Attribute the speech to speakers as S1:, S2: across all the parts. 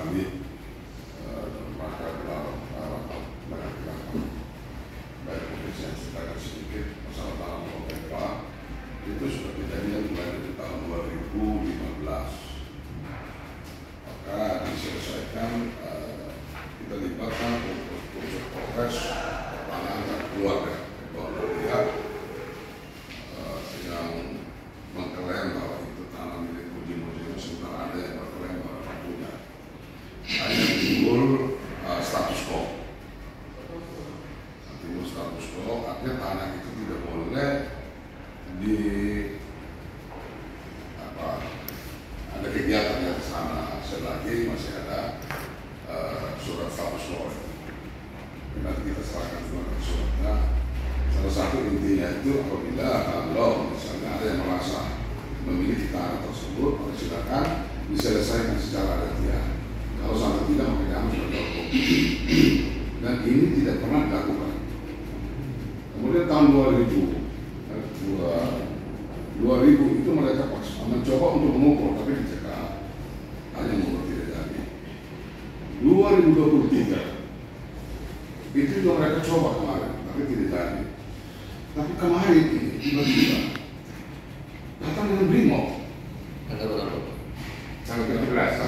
S1: kami maka dalam rapat baik provinsi yang ceritakan sedikit masalah tanah pemerintah itu sudah kejadian mulai dari tahun 2015. Maka diselesaikan kita libatkan untuk proses tanah antar keluarga pihak yang mengklaim bahwa itu tanah milik Mujib, sementara ada yang mengklaim bahwa tak punya. Hanya timbul status quo. Timbul status quo, artinya tanah itu tidak boleh ada kegiatan di sana selagi masih ada surat status quo. Nanti kita serahkan semua suratnya. Salah satu intinya itu apabila kalau misalnya ada yang merasa memiliki tanah tersebut, maka silakan diselesaikan secara adatian. Kalau sampai tidak, maka jangan sudah hukum. Dan ini tidak pernah dilakukan. Kemudian tahun 2000 itu mereka mencoba untuk mengukur, tapi dicegah. Hanya mengukur tidak jadi. 2023 itu juga mereka coba kemarin, tapi tidak jadi. Tapi kemarin ini tiba-tiba datang dengan Brimob.
S2: Tanggal berapa?
S1: Tanggal 17.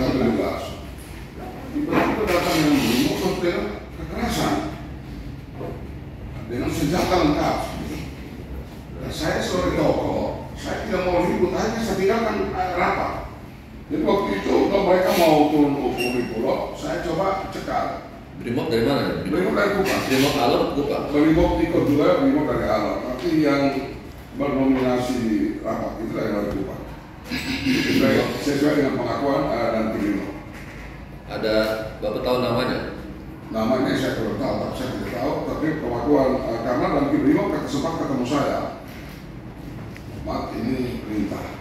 S1: Tiba-tiba datang dengan Brimob sampai kekerasan dengan senjata lengkap. Dan saya sebagai tokoh, saya tidak mau ribut, hanya saya tinggalkan rapat. Jadi waktu itu kalau mereka mau turun ukur di pulau, saya coba cekal.
S2: Brimob dari mana?
S1: Brimob dari Kupang.
S2: Brimob Alor, Kupang.
S1: Brimob ikut juga, Brimob dari Alor. Tapi yang bernominasi di rapat itu dari Kupang. Sesuai dengan pengakuan dan Brimob.
S2: Ada Bapak tahu namanya?
S1: Namanya saya tidak tahu, tapi saya tidak tahu. Tapi pengakuan karena dan Brimob sempat ketemu saya. Mat, ini perintah.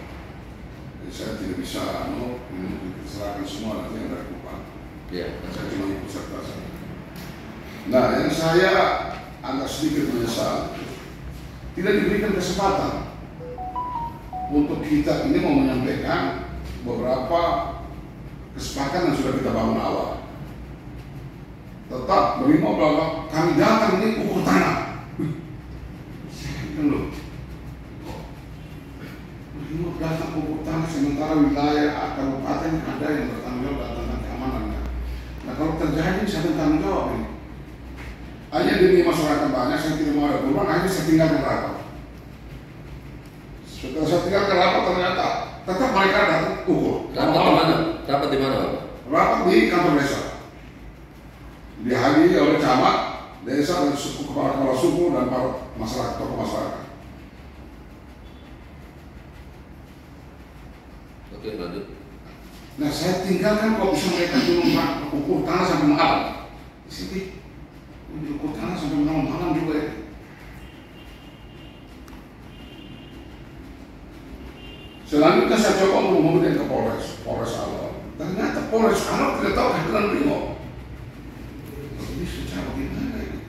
S1: Jadi saya tidak bisa ini diserahkan semua nanti yang dari Kupang.
S2: Ya.
S1: Saya cuma ikut serta saja. Nah, yang saya agak sedikit menyesal, tidak diberikan kesempatan untuk kita ini mau menyampaikan beberapa kesepakatan yang sudah kita bangun awal. Tetap Brimob bahwa kami datang ini ukur tanah. Loh, Brimob datang ukur tanah sementara wilayah kabupaten ada yang bertanggung jawab tentang keamanannya. Nah, kalau terjadi saya bertanggung jawab ini. Hanya demi masyarakat banyak, saya tidak mau ada perubahan, akhirnya saya tinggalkan rapat. Setelah saya tinggalkan rapat ternyata tetap mereka datang ukur.
S2: Rapat di mana? Rapat di mana, Bapak?
S1: Rapat di kantor desa. Dihadiri oleh camat, desa dan suku, kepala suku dan para masyarakat, tokoh masyarakat.
S2: Oke, lanjut.
S1: Nah, saya tinggalkan kok bisa mereka turun ukur tanah sampai malam. Di sini ukur tanah sampai malam juga ya. Selanjutnya saya coba untuk memberikan ke Polres Alor. Ternyata Polres Alor tidak tahu kehadiran Brimob. Ini secara bagaimana ini?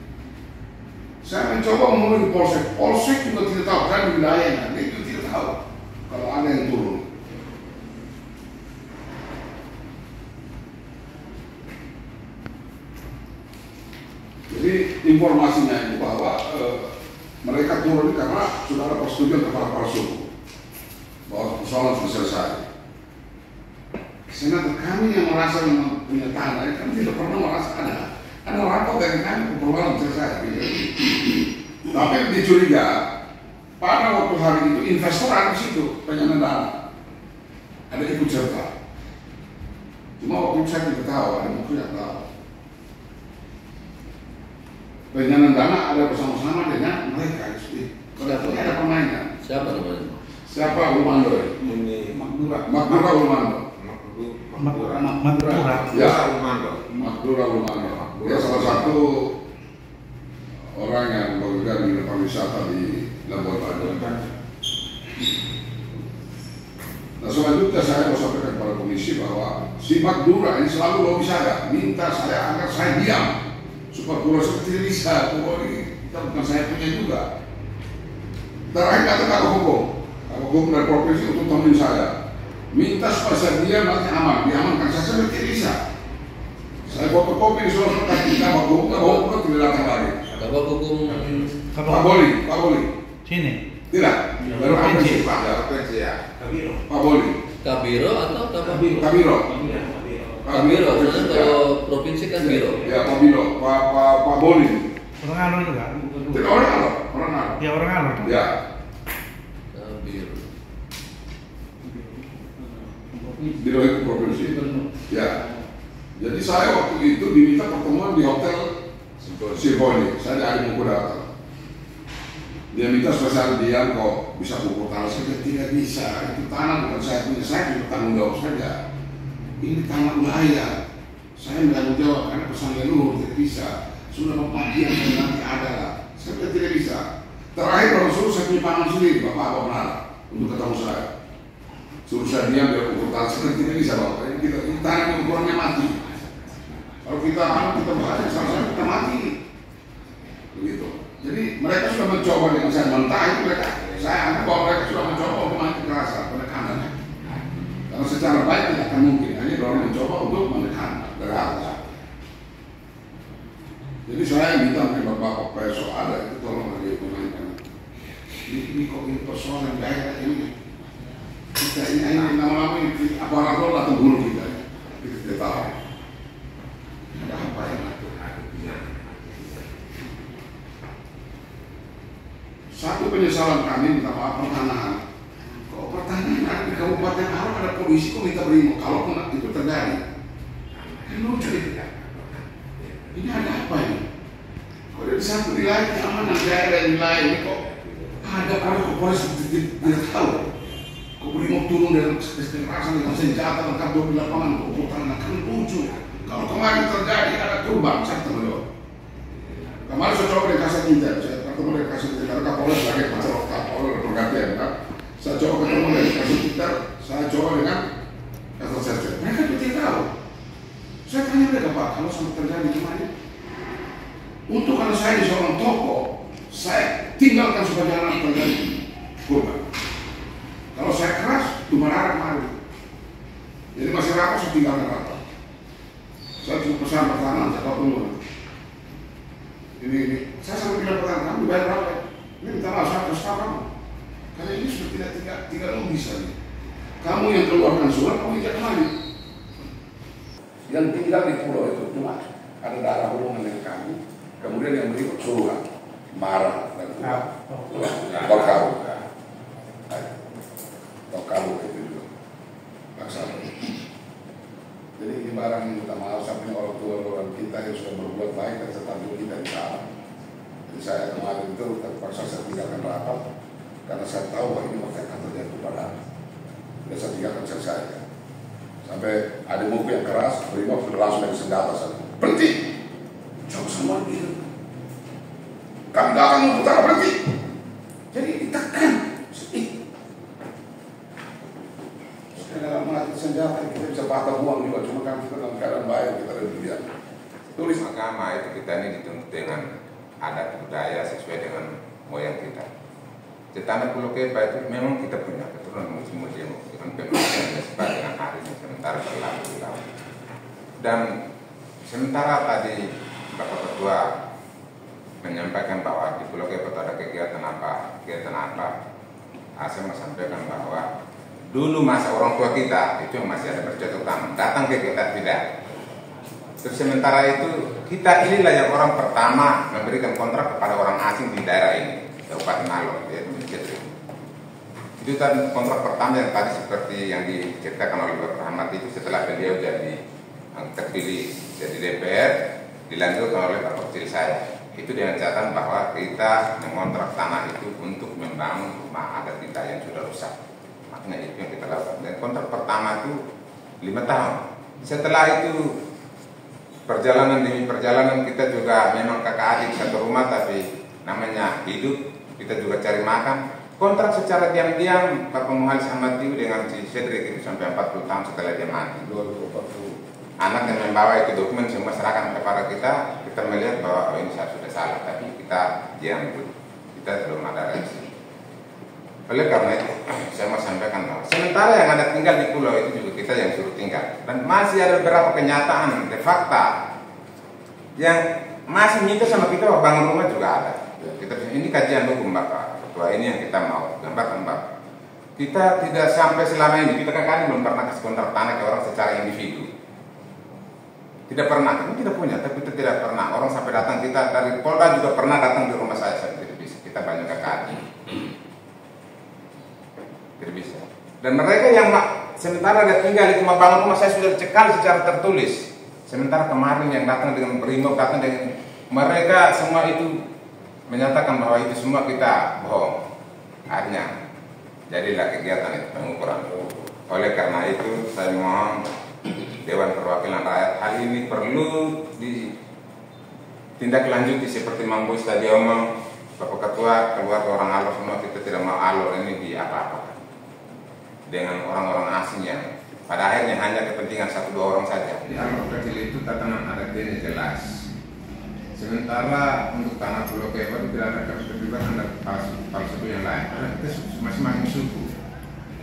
S1: Saya mencoba menghubungi Polsek. Polsek juga tidak tahu, kan di wilayahnya. Dia juga tidak tahu kalau ada yang turun. Jadi informasinya itu bahwa mereka turun karena sudah ada persetujuan kepada para suku bahwa persoalan sudah selesai. Senator kami yang merasa punya tanah, kami tidak pernah merasa ada rapat dari kami persoalan selesai. Tapi dicuriga pada waktu hari itu investor ada di situ penyanaan dana, ada ikut serta. Cuma waktu saya tidak tahu, ada mungkin tidak tahu. Penyanaan dana ada bersama-sama dengan mereka. Siapa ada pemainnya?
S2: Siapa namanya?
S1: Siapa Ulmando?
S3: Ini
S1: Makdura Ulmando.
S3: Makdura
S1: Ya,
S3: Ulmando.
S1: Makdura Ulmando. Dia salah satu orang yang bekerja di pariwisata di Labuan Bajo. Nah, selanjutnya saya mau sampaikan kepada komisi bahwa si Makdura ini selalu lobi saya, minta saya agar saya diam. Supaya pulau saya tidak bisa, pulau ini bukan saya punya juga. Terakhir kata kalau hukum dari provinsi untuk teman saya minta supaya saya diam nanti aman, diamankan saya tidak bisa. fotokopi di surat kabak hukum kan tidak datang lagi.
S2: Kabak hukum
S1: Pak Boli.
S3: Sini.
S1: Tidak. Dari provinsi Pak.
S4: Provinsi ya.
S1: Pak Boli.
S2: Kabiro atau
S1: Kabiro.
S2: Kabiro, karena kalau provinsi kan biro.
S1: Ya Pak Biro. Pak Boli.
S3: Orang Alor juga.
S1: Tidak orang Alor.
S3: Ya orang Alor.
S1: Ya.
S2: Kabiro.
S1: Biro itu provinsi. Ya. Jadi saya waktu itu diminta pertemuan di hotel Symphony. Saya ada buku datang. Dia minta spesial dia kok bisa pupuk tanah. Saya tidak bisa. Itu tanah bukan saya punya. Saya juga tanggung jawab saja. Ini tanah wilayah. Saya bertanggung jawab karena pesan leluhur tidak bisa. Sudah pembagian yang nanti ada lah. Saya bilang tidak bisa. Terakhir kalau suruh saya punya pangan sendiri, Bapak benar untuk ketemu saya. Suruh saya diam biar pupuk tanah. Saya tidak bisa Bapak. Ini tanah yang ukurannya mati. Kalau kita bahas sama-sama kita mati. Begitu. Jadi mereka sudah mencoba dengan saya mentah itu saya anggap bahwa mereka sudah mencoba untuk memakai kekerasan penekanannya. Karena secara baik tidak akan mungkin. Hanya orang mencoba untuk menekan dari atas. Jadi saya minta kepada Bapak Peso ada itu tolong lagi menanyakan. Ini kok ini persoalan daerah ini. Kita ini lama-lama ini aparatur atau guru kita. Kita tahu. Ada apa yang satu penyesalan kami minta maaf pertanahan. Kalau pertanahan di Kabupaten Alor ada polisi kok minta brimob. Kalau itu terjadi, kan lucu itu. Ini ada apa ini? Kalau di satu wilayah keamanan daerah wilayah ini kok ada polisi tidak tahu. Kok brimob turun dari kekerasan dengan senjata lengkap 2 lapangan kok pertanahan kan lucu. Kalau kemarin terjadi ada korban, saya tahu. Kemarin saya coba di Kasat Intel, saya ketemu di Kasat Intel, Kapolres lagi masalah Kapolres pergantian kan. Saya coba ketemu di Kasat Intel, saya coba dengan Kasat Serjen. Mereka tidak tahu. Saya tanya mereka, Pak, kalau sampai terjadi gimana? Untuk karena saya di seorang toko, saya tinggalkan supaya jangan terjadi korban. Kalau saya keras, cuma arah kemarin. Jadi masih rapat, saya tinggalkan rapat. Saya cuma pesan pertahanan, saya tahu dulu. Ini, saya sampai bilang pertanyaan kamu bayar berapa? Ini minta maaf, saya harus tahu kamu. Karena ini sudah tidak logis lagi. Kamu yang keluarkan surat, kamu tidak kembali. Yang tinggal di pulau itu cuma ada darah hubungan dengan kami. Kemudian yang berikut suruhan, marah dan Tokau itu juga. Laksana. Jadi ini barang yang minta maaf sampai orang tua kita yang sudah berbuat baik dan tetap kita di sana. Jadi saya kemarin itu terpaksa saya tinggalkan rapat karena saya tahu bahwa ini akan terjadi kepada dan saya tinggalkan selesai. Sampai ada muka yang keras, brimob sudah langsung dari senjata saya. Berhenti! Coba semua gitu. Kamu tidak akan memutar berhenti. Jadi ditekan. Dalam mengatur senjata kita bisa patah uang juga, cuma kan kita dalam keadaan baik kita ada dilihat.
S4: Tulis agama itu kita ini dituntut dengan adat budaya sesuai dengan moyang kita. Cetana Pulau Kepa itu memang kita punya keturunan musim-musim dengan pemikiran yang sesuai dengan hari ini sementara berlalu di laut. Dan sementara tadi Bapak Ketua menyampaikan bahwa di Pulau Kepa ada kegiatan apa, saya mau sampaikan bahwa dulu masa orang tua kita itu masih ada bercocok tanam, datang ke kita tidak. Terus sementara itu kita inilah yang orang pertama memberikan kontrak kepada orang asing di daerah ini, Kabupaten Alor, yaitu Cetri. Itu tadi kontrak pertama yang tadi seperti yang diceritakan oleh Bapak Rahmat itu setelah beliau jadi terpilih jadi DPR, dilanjutkan oleh Bapak kecil saya. Itu dengan catatan bahwa kita mengontrak tanah itu untuk membangun rumah adat kita yang sudah rusak. Makanya itu yang kita lakukan. Dan kontrak pertama itu 5 tahun. Setelah itu perjalanan demi perjalanan kita juga memang kakak adik satu rumah, tapi namanya hidup kita juga cari makan. Kontrak secara diam-diam Bapak Muhalis Ahmad dengan si Cedric itu sampai 40 tahun setelah dia mati. 2040. Anak yang membawa itu dokumen semua serahkan kepada kita. Kita melihat bahwa ini sudah salah, tapi kita diam dulu. Kita belum ada reaksi. Oleh karena itu, saya mau sampaikan bahwa sementara yang ada tinggal di pulau itu juga kita yang suruh tinggal. Dan masih ada beberapa kenyataan, de fakta, Yang masih minta sama kita bangun rumah juga ada. Kita ini kajian hukum Bapak Ketua, ini yang kita mau gambarkan Bapak. Kita tidak sampai selama ini, kita kan belum pernah kasih kontrak tanah ke orang secara individu. Tidak pernah, kita tidak punya, tapi kita tidak pernah. Orang sampai datang, kita dari Polda juga pernah datang di rumah saya tidak bisa. Kita banyak KKI. Tidak bisa. Dan mereka yang sementara ada tinggal di rumah bangun rumah saya sudah cekal secara tertulis. Sementara kemarin yang datang dengan brimob, datang dengan mereka semua itu menyatakan bahwa itu semua kita bohong. Akhirnya jadilah kegiatan itu pengukuran. Oleh karena itu saya mohon Dewan Perwakilan Rakyat hal ini perlu ditindaklanjuti seperti Mang Bois tadi omong, Bapak Ketua, keluarga orang alor semua, kita tidak mau alor ini di apa-apa dengan orang-orang asing yang pada akhirnya hanya kepentingan 1-2 orang saja. Di alor kecil itu tatanan adatnya jelas. Sementara untuk tanah Pulau Kepar tidak ada keterlibatan dan palsu yang lain. Karena kita masing-masing suku.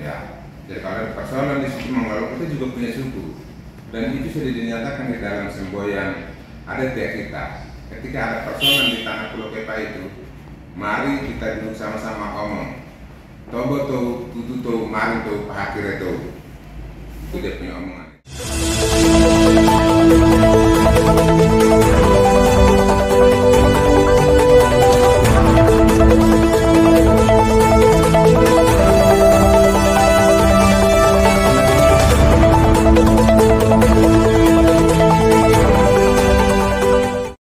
S4: Ya. Jadi kalau ada persoalan di suku Manggalo, kita juga punya suku. Dan itu sudah dinyatakan di dalam semboyan adat kita. Ketika ada persoalan di tanah Pulau Kepar itu, mari kita duduk sama-sama omong. Tobo tuh, tutu tuh, mari tuh, pahakire tuh. Itu dia punya omongan.